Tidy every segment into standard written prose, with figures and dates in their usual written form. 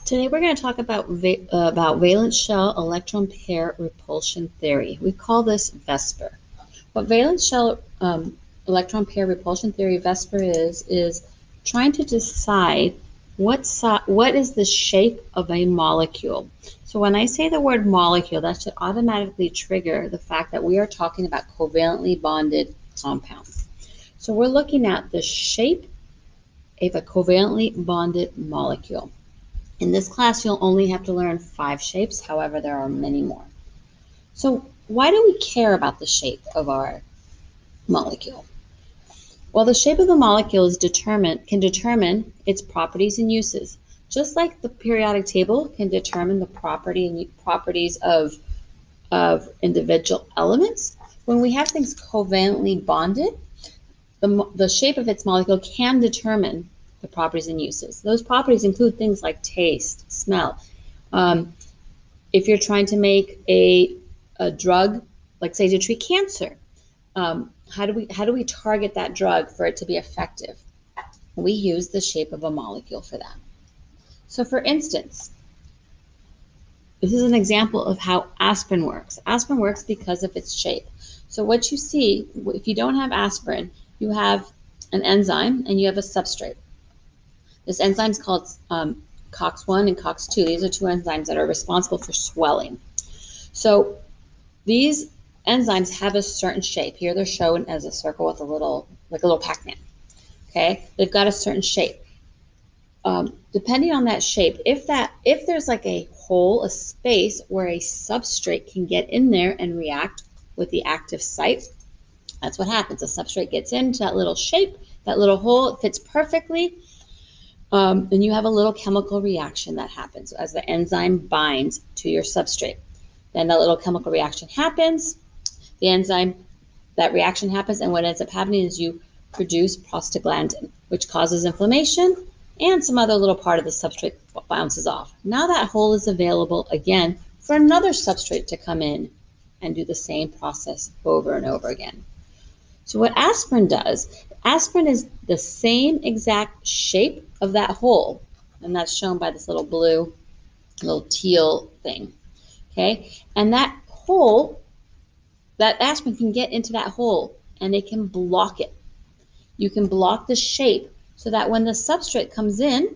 Today we're going to talk about valence shell electron pair repulsion theory. We call this VSEPR. What valence shell electron pair repulsion theory VSEPR is trying to decide what is the shape of a molecule. So when I say the word molecule, that should automatically trigger the fact that we are talking about covalently bonded compounds. So we're looking at the shape of a covalently bonded molecule. In this class, you'll only have to learn 5 shapes. However, there are many more. So why do we care about the shape of our molecule? Well, the shape of the molecule can determine its properties and uses. Just like the periodic table can determine the properties of individual elements, when we have things covalently bonded, the shape of its molecule can determine the properties and uses. Those properties include things like taste, smell. If you're trying to make a drug, like say to treat cancer, how do we target that drug for it to be effective? We use the shape of a molecule for that. So for instance, this is an example of how aspirin works. Aspirin works because of its shape. So what you see, if you don't have aspirin, you have an enzyme and you have a substrate. This enzyme is called COX-1 and COX-2. These are 2 enzymes that are responsible for swelling. So these enzymes have a certain shape. Here they're shown as a circle with a little Pac-Man. Okay, they've got a certain shape. Depending on that shape, if there's like a hole, a space where a substrate can get in there and react with the active site, that's what happens. The substrate gets into that little shape, that little hole, it fits perfectly. And you have a little chemical reaction that happens as the enzyme binds to your substrate. Then that little chemical reaction happens. That reaction happens, and what ends up happening is you produce prostaglandin, which causes inflammation, and some other little part of the substrate bounces off. Now that hole is available again for another substrate to come in and do the same process over and over again. So what aspirin does, aspirin is the same exact shape of that hole, and that's shown by this little blue, little teal thing, okay? And that hole, that aspirin can get into that hole and it can block it. You can block the shape so that when the substrate comes in,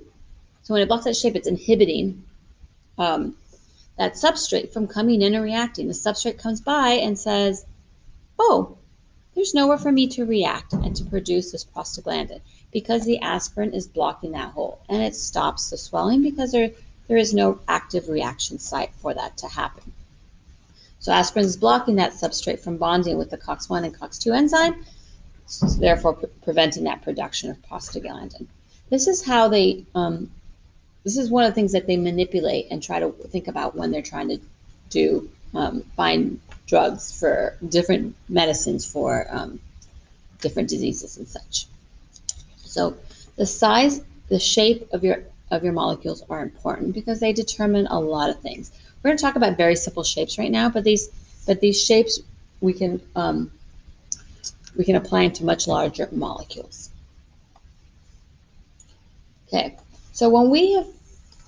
so when it blocks that shape, it's inhibiting that substrate from coming in and reacting. The substrate comes by and says, oh, there's nowhere for me to react and to produce this prostaglandin because the aspirin is blocking that hole, and it stops the swelling because there is no active reaction site for that to happen. So aspirin is blocking that substrate from bonding with the COX-1 and COX-2 enzyme, so therefore preventing that production of prostaglandin. This is how this is one of the things that they manipulate and try to think about when they're trying to find drugs for different medicines for different diseases and such. So the size, the shape of your molecules are important because they determine a lot of things. We're going to talk about very simple shapes right now, but these shapes we can apply into much larger molecules. Okay, so when we have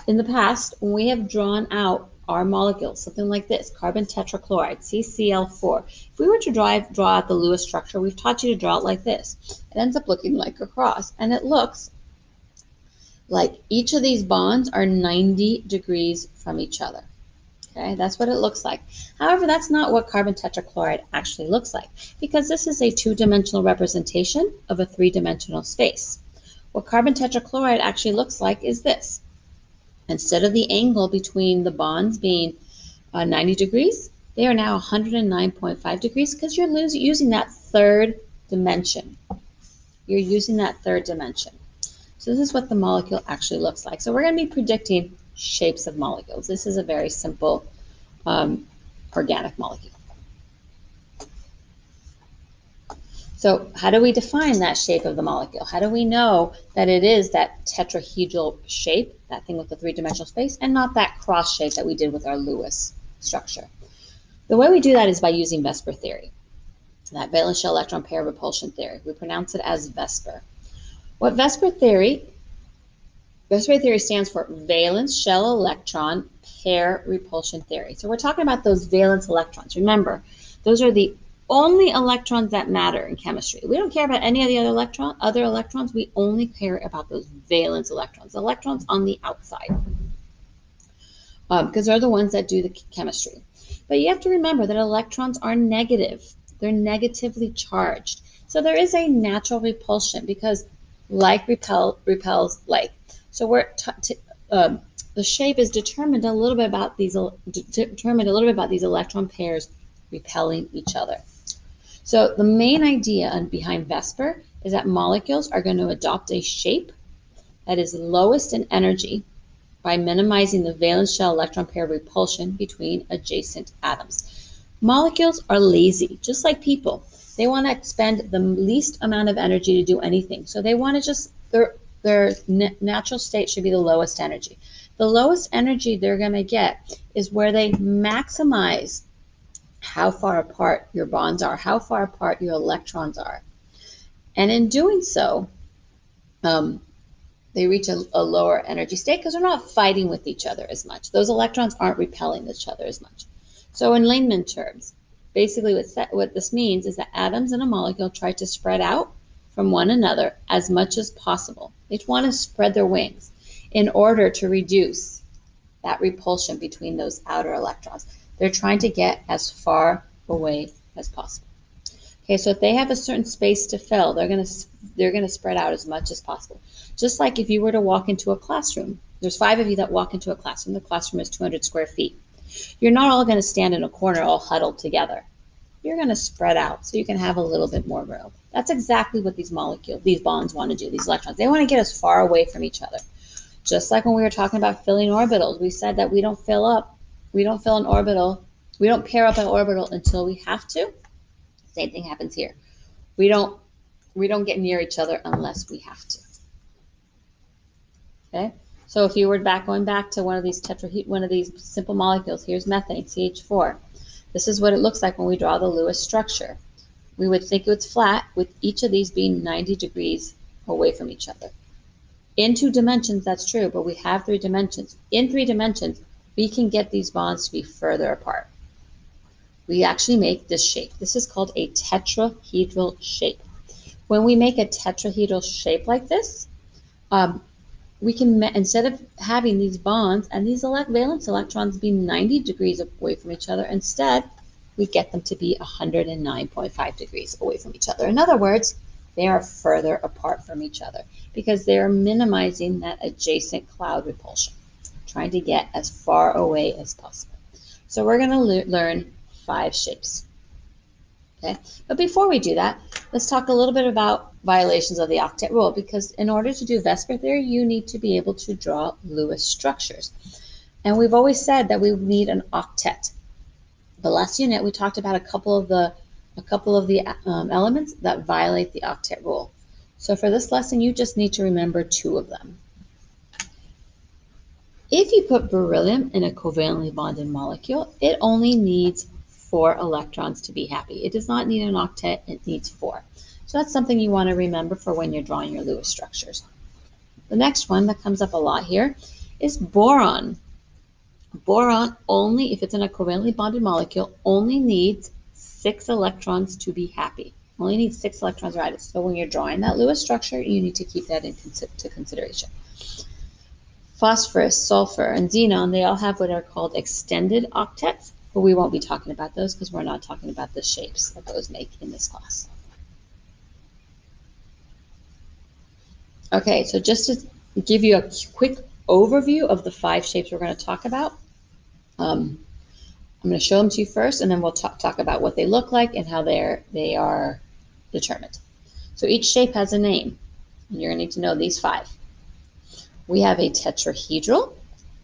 in the past, when we have drawn out our molecules, something like this, carbon tetrachloride, CCl4. If we were to draw out the Lewis structure, we've taught you to draw it like this. It ends up looking like a cross, and it looks like each of these bonds are 90 degrees from each other. Okay, that's what it looks like. However, that's not what carbon tetrachloride actually looks like, because this is a 2-dimensional representation of a 3-dimensional space. What carbon tetrachloride actually looks like is this. Instead of the angle between the bonds being 90 degrees, they are now 109.5 degrees because you're using that 3rd dimension. You're using that 3rd dimension. So this is what the molecule actually looks like. So we're going to be predicting shapes of molecules. This is a very simple organic molecule. So how do we define that shape of the molecule? How do we know that it is that tetrahedral shape, that thing with the 3-dimensional space, and not that cross shape that we did with our Lewis structure? The way we do that is by using VSEPR theory, that valence shell electron pair repulsion theory. We pronounce it as VSEPR. What VSEPR theory VSEPR theory stands for valence shell electron pair repulsion theory. So we're talking about those valence electrons. Remember, those are the only electrons that matter in chemistry. We don't care about any of the other electrons. We only care about those valence electrons, electrons on the outside, because they're the ones that do the chemistry. But you have to remember that electrons are negative. They're negatively charged. So there is a natural repulsion because like repels like. So the shape is determined a little bit about these electron pairs repelling each other. So the main idea behind VSEPR is that molecules are going to adopt a shape that is lowest in energy by minimizing the valence shell electron pair repulsion between adjacent atoms. Molecules are lazy, just like people. They want to expend the least amount of energy to do anything. So they want to just, their natural state should be the lowest energy. The lowest energy they're going to get is where they maximize how far apart your bonds are, how far apart your electrons are. And in doing so, they reach a lower energy state because they're not fighting with each other as much. Those electrons aren't repelling each other as much. So in layman terms, basically what this means is that atoms in a molecule try to spread out from one another as much as possible. They want to spread their wings in order to reduce that repulsion between those outer electrons. They're trying to get as far away as possible. Okay, so if they have a certain space to fill, they're going to spread out as much as possible. Just like if you were to walk into a classroom, there's 5 of you that walk into a classroom. The classroom is 200 square feet. You're not all going to stand in a corner all huddled together. You're going to spread out so you can have a little bit more room. That's exactly what these bonds want to do, these electrons. They want to get as far away from each other. Just like when we were talking about filling orbitals, we said that we don't fill an orbital, we don't pair up an orbital until we have to. Same thing happens here. We don't get near each other unless we have to. Okay? So if you were going back to one of these simple molecules, here's methane, CH4. This is what it looks like when we draw the Lewis structure. We would think it's flat, with each of these being 90 degrees away from each other. In 2 dimensions, that's true, but we have 3 dimensions. In 3 dimensions, we can get these bonds to be further apart. We actually make this shape. This is called a tetrahedral shape. When we make a tetrahedral shape like this, we can, instead of having these bonds and these valence electrons be 90 degrees away from each other, instead, we get them to be 109.5 degrees away from each other. In other words, they are further apart from each other because they are minimizing that adjacent cloud repulsion, trying to get as far away as possible. So we're going to learn 5 shapes. Okay, but before we do that, let's talk a little bit about violations of the octet rule, because in order to do VSEPR theory, you need to be able to draw Lewis structures. And we've always said that we need an octet. The last unit, we talked about a couple of the elements that violate the octet rule. So for this lesson, you just need to remember 2 of them. If you put beryllium in a covalently bonded molecule, it only needs 4 electrons to be happy. It does not need an octet, it needs 4. So that's something you want to remember for when you're drawing your Lewis structures. The next one that comes up a lot here is boron. Boron only, if it's in a covalently bonded molecule, only needs 6 electrons to be happy. Only needs 6 electrons right. So when you're drawing that Lewis structure, you need to keep that into consideration. Phosphorus, sulfur, and xenon, they all have what are called extended octets, but we won't be talking about those because we're not talking about the shapes that those make in this class. Okay, so just to give you a quick overview of the 5 shapes we're going to talk about, I'm going to show them to you first, and then we'll talk about what they look like and how they are determined. So each shape has a name, and you're going to need to know these 5. We have a tetrahedral,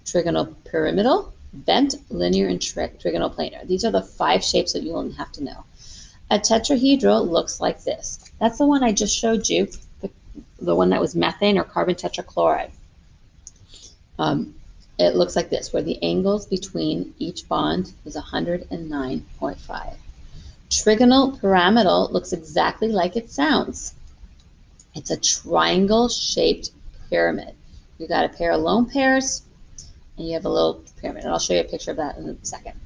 trigonal pyramidal, bent, linear, and trigonal planar. These are the 5 shapes that you will have to know. A tetrahedral looks like this. That's the one I just showed you, the one that was methane or carbon tetrachloride. It looks like this, where the angles between each bond is 109.5. Trigonal pyramidal looks exactly like it sounds. It's a triangle-shaped pyramid. You got a pair of lone pairs, and you have a little pyramid. And I'll show you a picture of that in a second.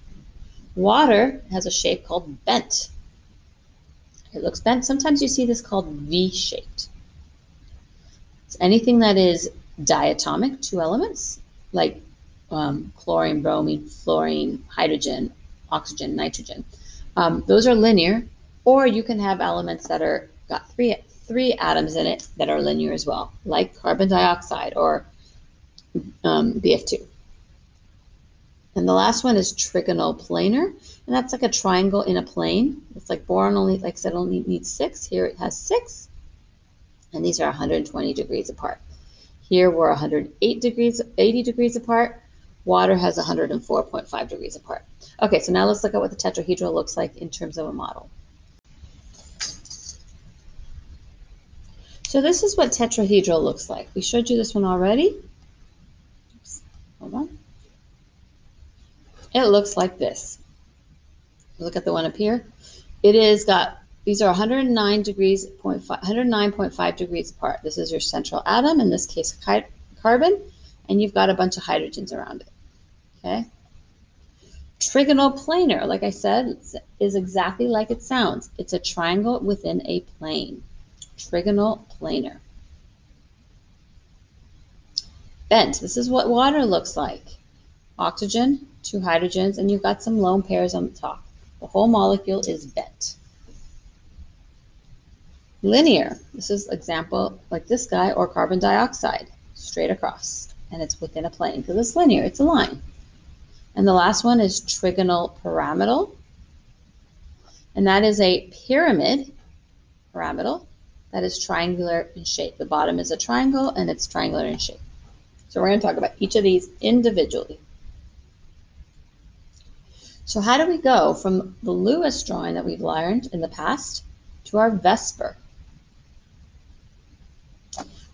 Water has a shape called bent. It looks bent. Sometimes you see this called V-shaped. It's anything that is diatomic, 2 elements, like chlorine, bromine, fluorine, hydrogen, oxygen, nitrogen. Those are linear, or you can have elements that are got three atoms in it that are linear as well, like carbon dioxide or BF2. And the last one is trigonoplanar, and that's like a triangle in a plane. It's like boron only, like I said, only needs 6. Here it has 6, and these are 120 degrees apart. Here we're 108 degrees, 80 degrees apart. Water has 104.5 degrees apart. Okay, so now let's look at what the tetrahedral looks like in terms of a model. So this is what tetrahedral looks like. We showed you this one already. Oops, hold on. It looks like this. Look at the one up here. It is got, these are 109.5 degrees apart. This is your central atom, in this case carbon, and you've got a bunch of hydrogens around it. Okay. Trigonoplanar, like I said, is exactly like it sounds. It's a triangle within a plane. Trigonoplanar. Bent, this is what water looks like. Oxygen, 2 hydrogens, and you've got some lone pairs on the top. The whole molecule is bent. Linear, this is example like this guy, or carbon dioxide, straight across, and it's within a plane because it's linear, it's a line. And the last one is trigonal pyramidal, and that is a pyramidal that is triangular in shape. The bottom is a triangle, and it's triangular in shape. So we're going to talk about each of these individually. So how do we go from the Lewis drawing that we've learned in the past to our VSEPR?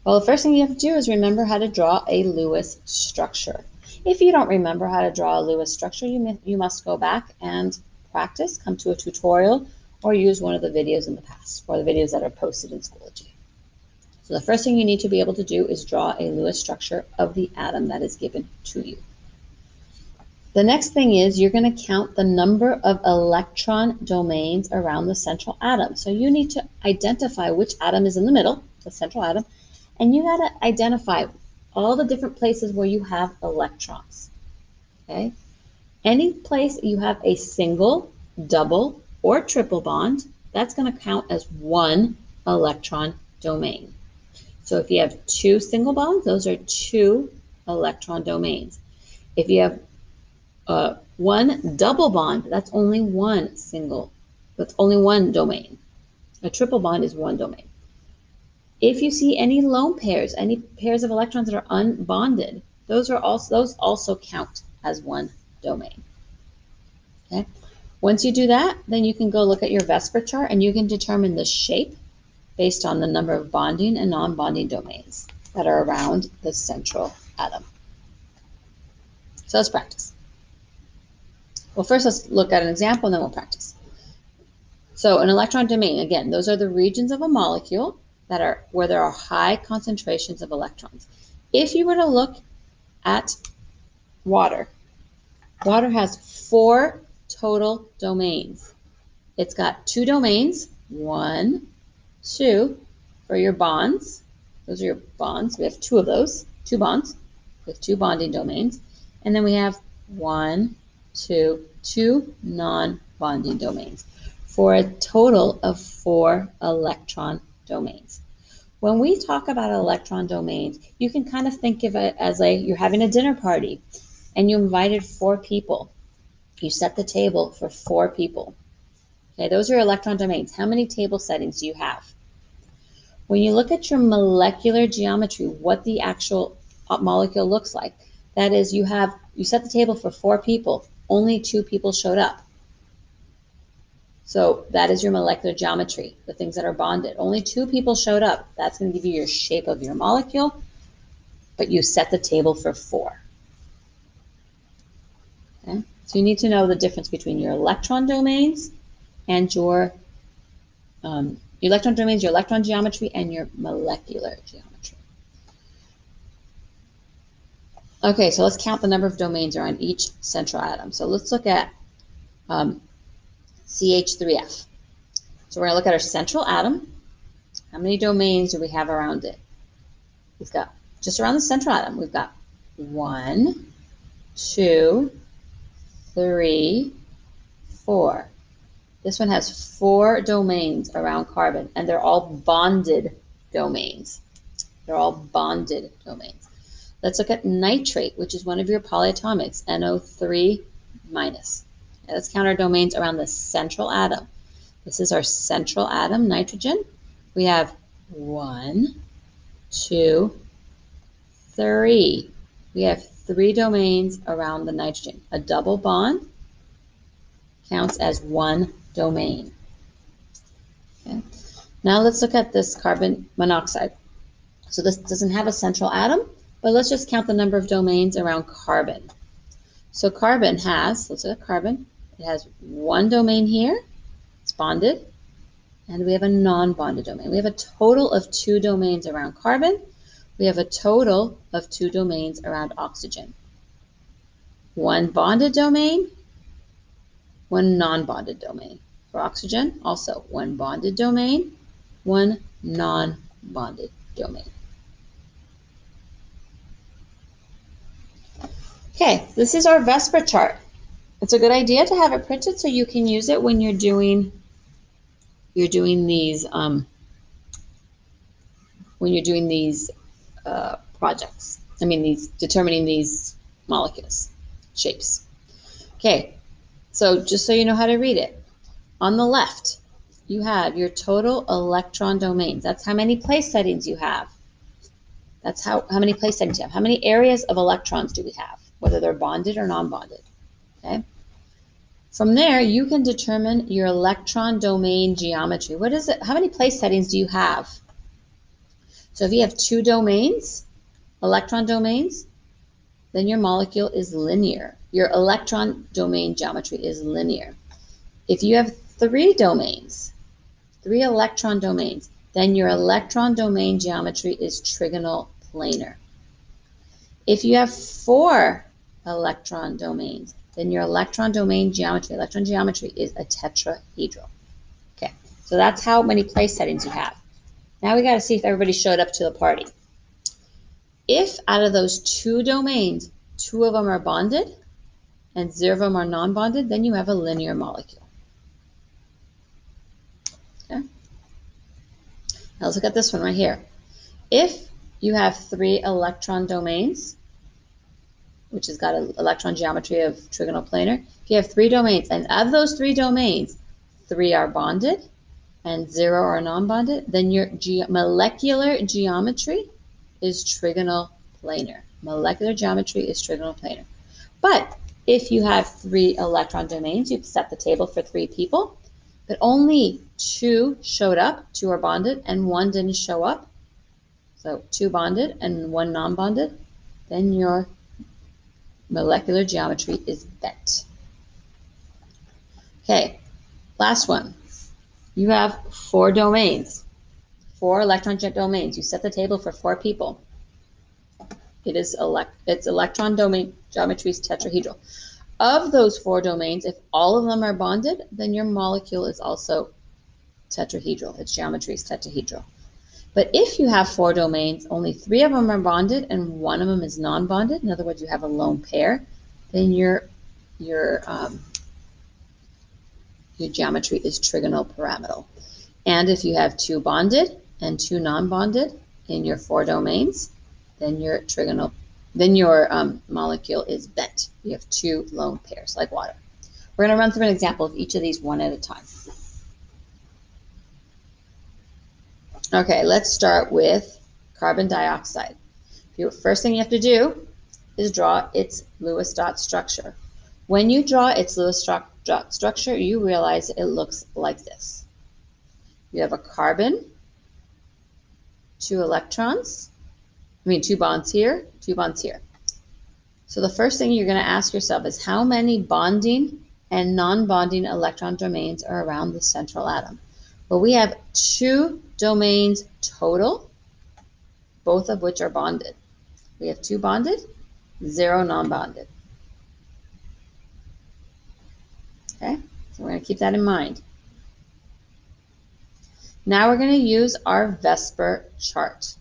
Well, the first thing you have to do is remember how to draw a Lewis structure. If you don't remember how to draw a Lewis structure, you must go back and practice, come to a tutorial, or use one of the videos in the past, or the videos that are posted in Schoology. So the first thing you need to be able to do is draw a Lewis structure of the atom that is given to you. The next thing is you're going to count the number of electron domains around the central atom. So you need to identify which atom is in the middle, the central atom, and you got to identify all the different places where you have electrons. Okay? Any place you have a single, double, or triple bond, that's going to count as 1 electron domain. So if you have 2 single bonds, those are 2 electron domains. If you have 1 double bond, that's only 1 domain. A triple bond is 1 domain. If you see any lone pairs, any pairs of electrons that are unbonded, those also count as 1 domain. Okay. Once you do that, then you can go look at your VSEPR chart and you can determine the shape based on the number of bonding and non-bonding domains that are around the central atom. So let's practice. Well, first let's look at an example and then we'll practice. So an electron domain, again, those are the regions of a molecule that are where there are high concentrations of electrons. If you were to look at water, water has 4 total domains. It's got 2 domains, 1, 2, for your bonds. Those are your bonds. We have 2 of those, 2 bonds with 2 bonding domains. And then we have 1, 2 non-bonding domains for a total of 4 electron domains. When we talk about electron domains, you can kind of think of it as you're having a dinner party and you invited 4 people. You set the table for 4 people. Okay, those are electron domains. How many table settings do you have? When you look at your molecular geometry, what the actual molecule looks like, that is you set the table for 4 people, only 2 people showed up. So that is your molecular geometry, the things that are bonded. Only 2 people showed up. That's going to give you your shape of your molecule, but you set the table for 4. Okay? So you need to know the difference between your electron domains and your electron geometry, and your molecular geometry. Okay, so let's count the number of domains around each central atom. So let's look at CH3F. So we're going to look at our central atom. How many domains do we have around it? We've got, just around the central atom, we've got 1, 2, 3, 4. This one has 4 domains around carbon, and they're all bonded domains. They're all bonded domains. Let's look at nitrate, which is one of your polyatomics, NO3-. Let's count our domains around the central atom. This is our central atom, nitrogen. We have 1, 2, 3. We have 3 domains around the nitrogen. A double bond counts as 1 domain. Okay. Now let's look at this carbon monoxide. So this doesn't have a central atom, but let's just count the number of domains around carbon. So carbon has, let's look at carbon, it has 1 domain here, it's bonded, and we have a non-bonded domain. We have a total of 2 domains around carbon. We have a total of 2 domains around oxygen. 1 bonded domain, 1 non-bonded domain. For oxygen, also 1 bonded domain, 1 non-bonded domain. Okay, this is our VSEPR chart. It's a good idea to have it printed so you can use it when you're doing these projects. I mean, determining these molecules, shapes. Okay, so just so you know how to read it, on the left, you have your total electron domains. That's how many place settings you have. That's how many place settings you have. How many areas of electrons do we have, whether they're bonded or non-bonded, okay? From there, you can determine your electron domain geometry. What is it? How many place settings do you have? So if you have 2 domains, electron domains, then your molecule is linear. Your electron domain geometry is linear. If you have 3 domains, 3 electron domains, then your electron domain geometry is trigonal planar. If you have 4 electron domains, then your electron geometry is a tetrahedral. Okay, so that's how many place settings you have. Now we got to see if everybody showed up to the party. If out of those 2 domains, 2 of them are bonded and 0 of them are non-bonded, then you have a linear molecule. Okay. Now let's look at this one right here. If you have 3 electron domains, which has got an electron geometry of trigonal planar, if you have 3 domains, and of those 3 domains, 3 are bonded and 0 are non-bonded, then your molecular geometry is trigonal planar. Molecular geometry is trigonal planar. But if you have 3 electron domains, you've set the table for 3 people, but only 2 showed up, 2 are bonded, and 1 didn't show up, so 2 bonded and 1 non-bonded, then your molecular geometry is bent. Okay, last one. You have 4 domains, 4 electron domains. You set the table for 4 people. It's electron domain geometry is tetrahedral. Of those 4 domains, if all of them are bonded, then your molecule is also tetrahedral. Its geometry is tetrahedral. But if you have 4 domains, only 3 of them are bonded and 1 of them is non-bonded, in other words, you have a lone pair, then your geometry is trigonal pyramidal. And if you have 2 bonded and 2 non-bonded in your 4 domains, then your molecule is bent. You have 2 lone pairs, like water. We're going to run through an example of each of these one at a time. Okay, let's start with carbon dioxide. First thing you have to do is draw its Lewis dot structure. When you draw its Lewis dot structure, you realize it looks like this. You have a carbon, 2 electrons, 2 bonds here, 2 bonds here. So the first thing you're going to ask yourself is how many bonding and non-bonding electron domains are around the central atom? Well, we have 2 domains total, both of which are bonded. We have 2 bonded, 0 non-bonded. Okay, so we're going to keep that in mind. Now we're going to use our VSEPR chart.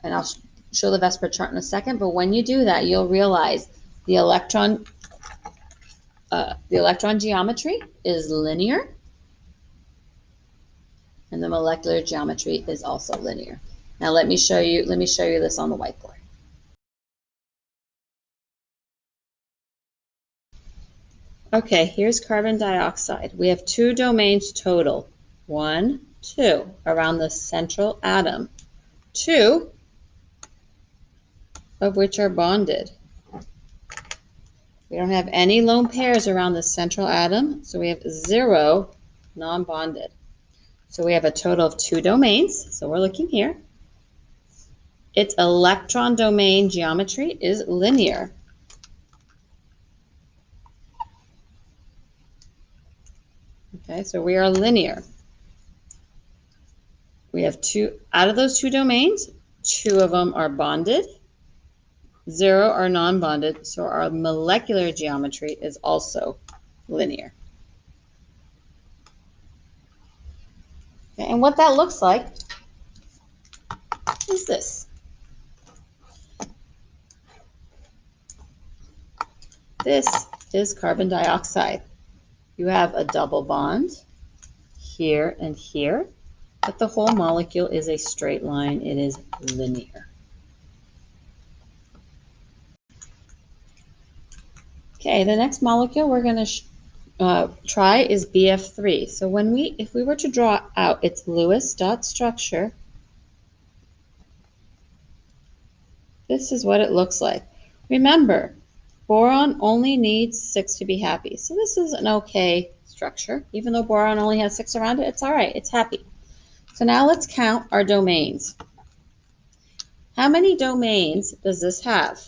And I'll show the VSEPR chart in a second, but when you do that, you'll realize the electron geometry is linear, and the molecular geometry is also linear. Now let me show you this on the whiteboard. Okay, here's carbon dioxide. We have 2 domains total. 1, 2 around the central atom. 2 of which are bonded. We don't have any lone pairs around the central atom, so we have 0 non-bonded. So we have a total of 2 domains. So we're looking here. Its electron domain geometry is linear. Okay, so we are linear. We have 2, out of those 2 domains, 2 of them are bonded, 0 are non-bonded, so our molecular geometry is also linear. Okay, and what that looks like is this. This is carbon dioxide. You have a double bond here and here, but the whole molecule is a straight line. It is linear. Okay, the next molecule we're going to try is BF3. So if we were to draw out its Lewis dot structure, this is what it looks like. Remember, boron only needs 6 to be happy. So this is an okay structure. Even though boron only has 6 around it, it's all right. It's happy. So now let's count our domains. How many domains does this have?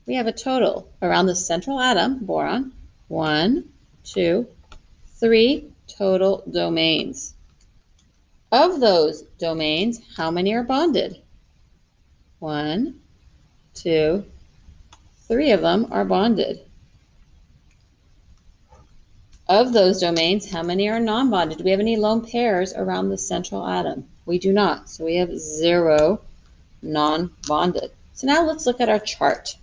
We have a total around the central atom, boron, 1, 2, 3 total domains. Of those domains, how many are bonded? 1, 2, 3 of them are bonded. Of those domains, how many are non-bonded? Do we have any lone pairs around the central atom? We do not, so we have 0 non-bonded. So now let's look at our chart.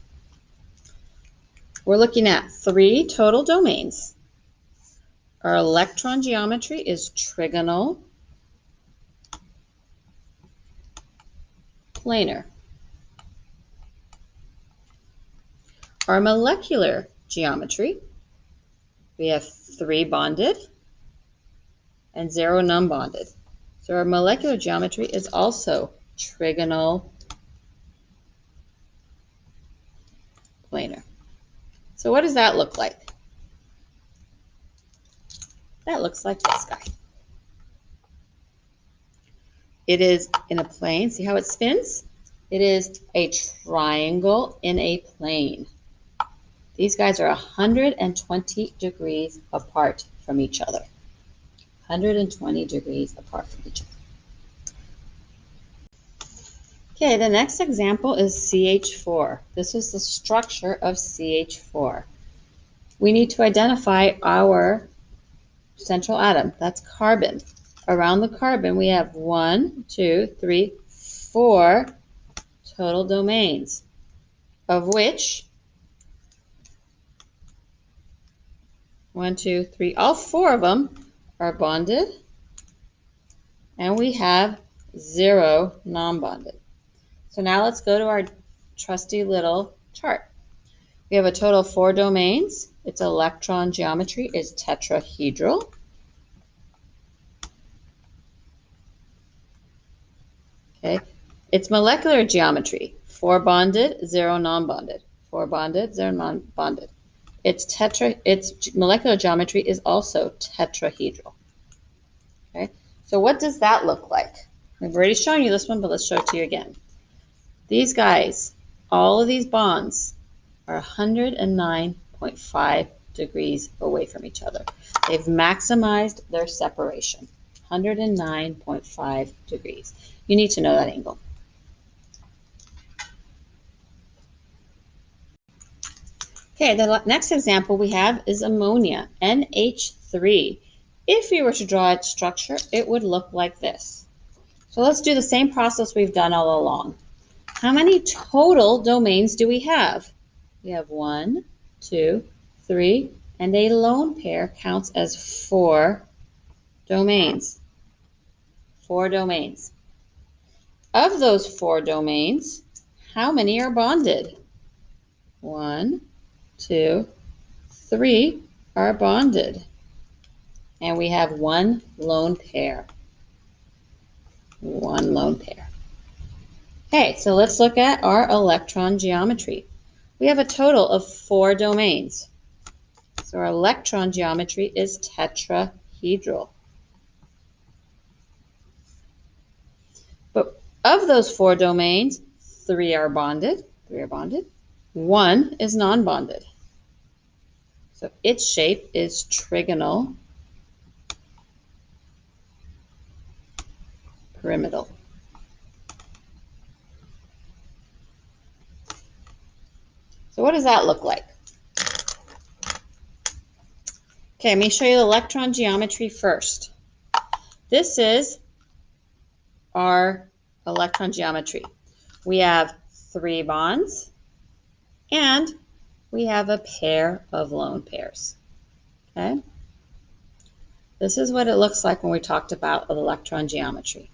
We're looking at 3 total domains. Our electron geometry is trigonal planar. Our molecular geometry, we have 3 bonded and 0 non-bonded. So our molecular geometry is also trigonal planar. So what does that look like? That looks like this guy. It is in a plane. See how it spins? It is a triangle in a plane. These guys are 120 degrees apart from each other. 120 degrees apart from each other. Okay, the next example is CH4. This is the structure of CH4. We need to identify our central atom. That's carbon. Around the carbon, we have 1, 2, 3, 4 total domains, of which 1, 2, 3, all 4 of them are bonded, and we have 0 non-bonded. So now let's go to our trusty little chart. We have a total of 4 domains. Its electron geometry is tetrahedral. Okay. Its molecular geometry, 4 bonded, 0 non-bonded. 4 bonded, 0 non-bonded. Its molecular geometry is also tetrahedral. Okay. So what does that look like? We've already shown you this one, but let's show it to you again. These guys, all of these bonds are 109.5 degrees away from each other. They've maximized their separation, 109.5 degrees. You need to know that angle. Okay, the next example we have is ammonia, NH3. If we were to draw its structure, it would look like this. So let's do the same process we've done all along. How many total domains do we have? We have 1, 2, 3, and a lone pair counts as 4 domains. 4 domains. Of those 4 domains, how many are bonded? 1, 2, 3 are bonded. And we have 1 lone pair. 1 lone pair. Okay, so let's look at our electron geometry. We have a total of 4 domains. So our electron geometry is tetrahedral. But of those 4 domains, 3 are bonded. 1 is non-bonded. So its shape is trigonal pyramidal. So what does that look like? Okay, let me show you the electron geometry first. This is our electron geometry. We have 3 bonds and we have a pair of lone pairs. Okay? This is what it looks like when we talked about electron geometry.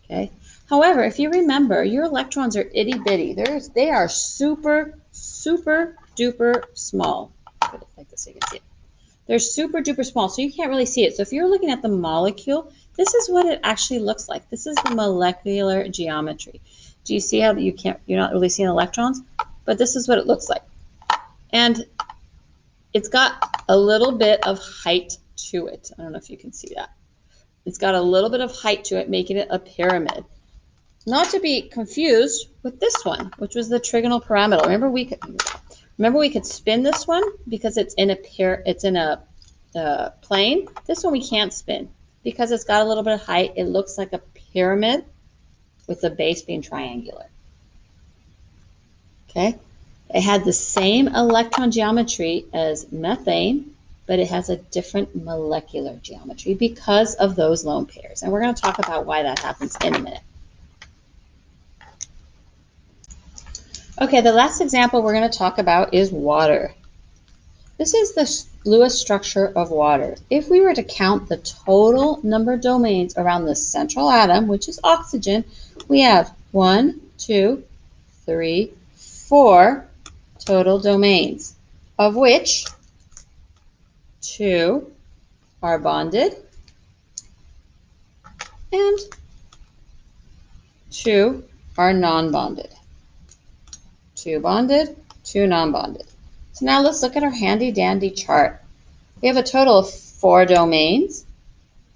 Okay? However, if you remember, your electrons are itty bitty. They are super, super duper small. Put it like this so you can see it. They're super duper small, so you can't really see it. So if you're looking at the molecule, this is what it actually looks like. This is the molecular geometry. Do you see how you're not really seeing electrons? But this is what it looks like. And it's got a little bit of height to it. I don't know if you can see that. It's got a little bit of height to it, making it a pyramid. Not to be confused with this one, which was the trigonal pyramidal. Remember we could spin this one because it's in a plane. This one we can't spin because it's got a little bit of height. It looks like a pyramid with the base being triangular. Okay, it had the same electron geometry as methane, but it has a different molecular geometry because of those lone pairs. And we're going to talk about why that happens in a minute. Okay, the last example we're going to talk about is water. This is the Lewis structure of water. If we were to count the total number of domains around the central atom, which is oxygen, we have 1, 2, 3, 4 total domains, of which 2 are bonded and 2 are non-bonded. 2 bonded, 2 non-bonded. So now let's look at our handy dandy chart. We have a total of 4 domains.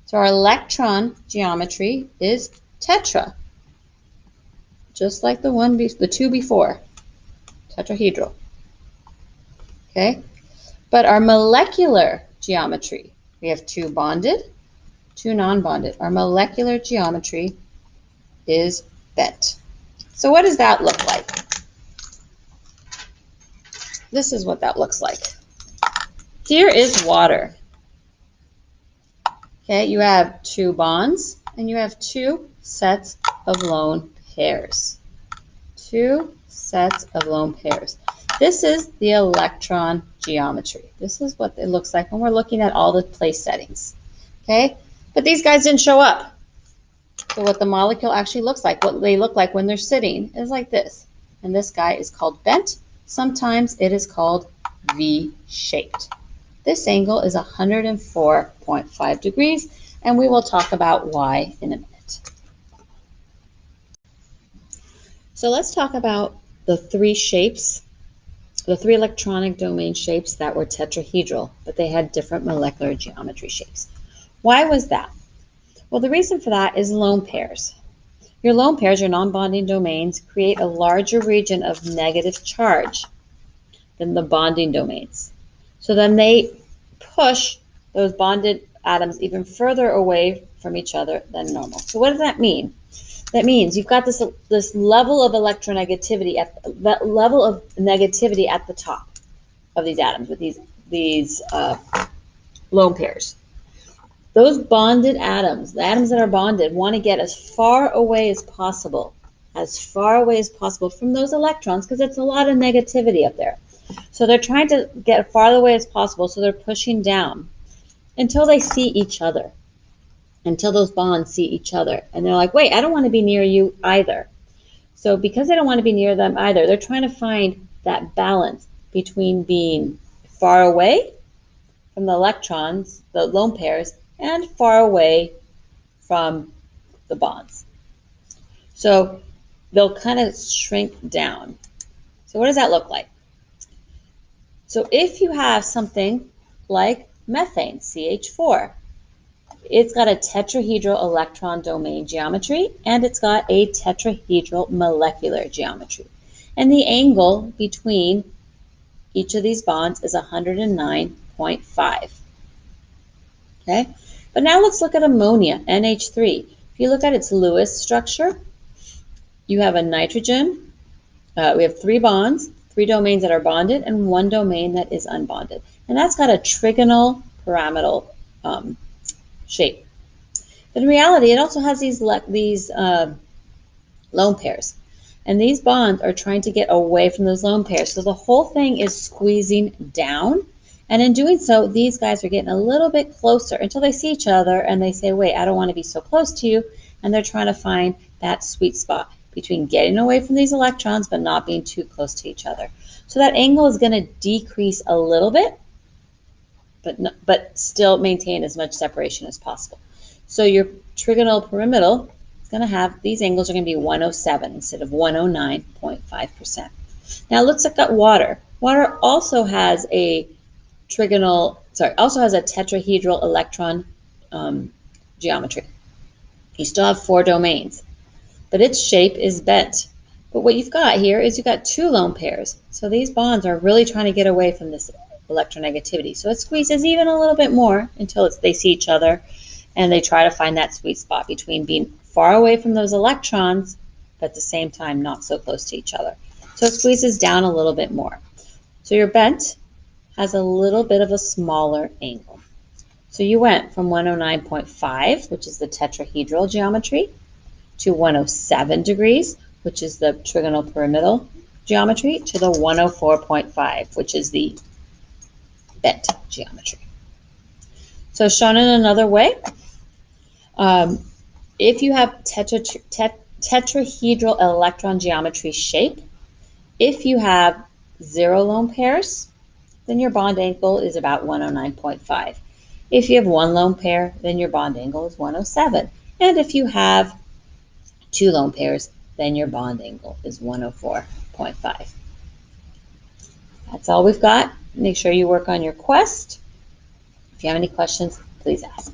So our electron geometry is tetra, just like the 2 before, tetrahedral. Okay, but our molecular geometry, we have 2 bonded, 2 non-bonded. Our molecular geometry is bent. So what does that look like? This is what that looks like. Here is water. Okay, you have 2 bonds and you have 2 sets of lone pairs. 2 sets of lone pairs. This is the electron geometry. This is what it looks like when we're looking at all the place settings. Okay, but these guys didn't show up. So what the molecule actually looks like, what they look like when they're sitting, is like this. And this guy is called bent. Sometimes it is called V-shaped. This angle is 104.5 degrees, and we will talk about why in a minute. So let's talk about the 3 shapes, the 3 electronic domain shapes that were tetrahedral, but they had different molecular geometry shapes. Why was that? Well, the reason for that is lone pairs. Your lone pairs, your non-bonding domains, create a larger region of negative charge than the bonding domains. So then they push those bonded atoms even further away from each other than normal. So what does that mean? That means you've got this level of electronegativity at the top. of these atoms, with these lone pairs. Those bonded atoms, the atoms that are bonded, want to get as far away as possible from those electrons, because it's a lot of negativity up there. So they're trying to get as far away as possible, so they're pushing down until they see each other, until those bonds see each other. And they're like, wait, I don't want to be near you either. So because they don't want to be near them either, they're trying to find that balance between being far away from the electrons, the lone pairs, and far away from the bonds. So they'll kind of shrink down. So what does that look like? So if you have something like methane, CH4, it's got a tetrahedral electron domain geometry, and it's got a tetrahedral molecular geometry. And the angle between each of these bonds is 109.5. Okay? But now let's look at ammonia, NH3. If you look at its Lewis structure, you have a nitrogen. We have 3 bonds, 3 domains that are bonded, and 1 domain that is unbonded. And that's got a trigonal pyramidal shape. But in reality, it also has these lone pairs. And these bonds are trying to get away from those lone pairs. So the whole thing is squeezing down. And in doing so, these guys are getting a little bit closer until they see each other and they say, wait, I don't want to be so close to you. And they're trying to find that sweet spot between getting away from these electrons but not being too close to each other. So that angle is going to decrease a little bit, but still maintain as much separation as possible. So your trigonal pyramidal is going to have, these angles are going to be 107 instead of 109.5%. Now let's look at water. Water also has a tetrahedral electron geometry. You still have 4 domains, but its shape is bent. But what you've got here is you've got 2 lone pairs. So these bonds are really trying to get away from this electronegativity. So it squeezes even a little bit more until they see each other, and they try to find that sweet spot between being far away from those electrons, but at the same time not so close to each other. So it squeezes down a little bit more. So your bent has a little bit of a smaller angle. So you went from 109.5, which is the tetrahedral geometry, to 107 degrees, which is the trigonal pyramidal geometry, to the 104.5, which is the bent geometry. So shown in another way, if you have tetrahedral electron geometry shape, if you have 0 lone pairs, then your bond angle is about 109.5. If you have 1 lone pair, then your bond angle is 107. And if you have 2 lone pairs, then your bond angle is 104.5. That's all we've got. Make sure you work on your quest. If you have any questions, please ask.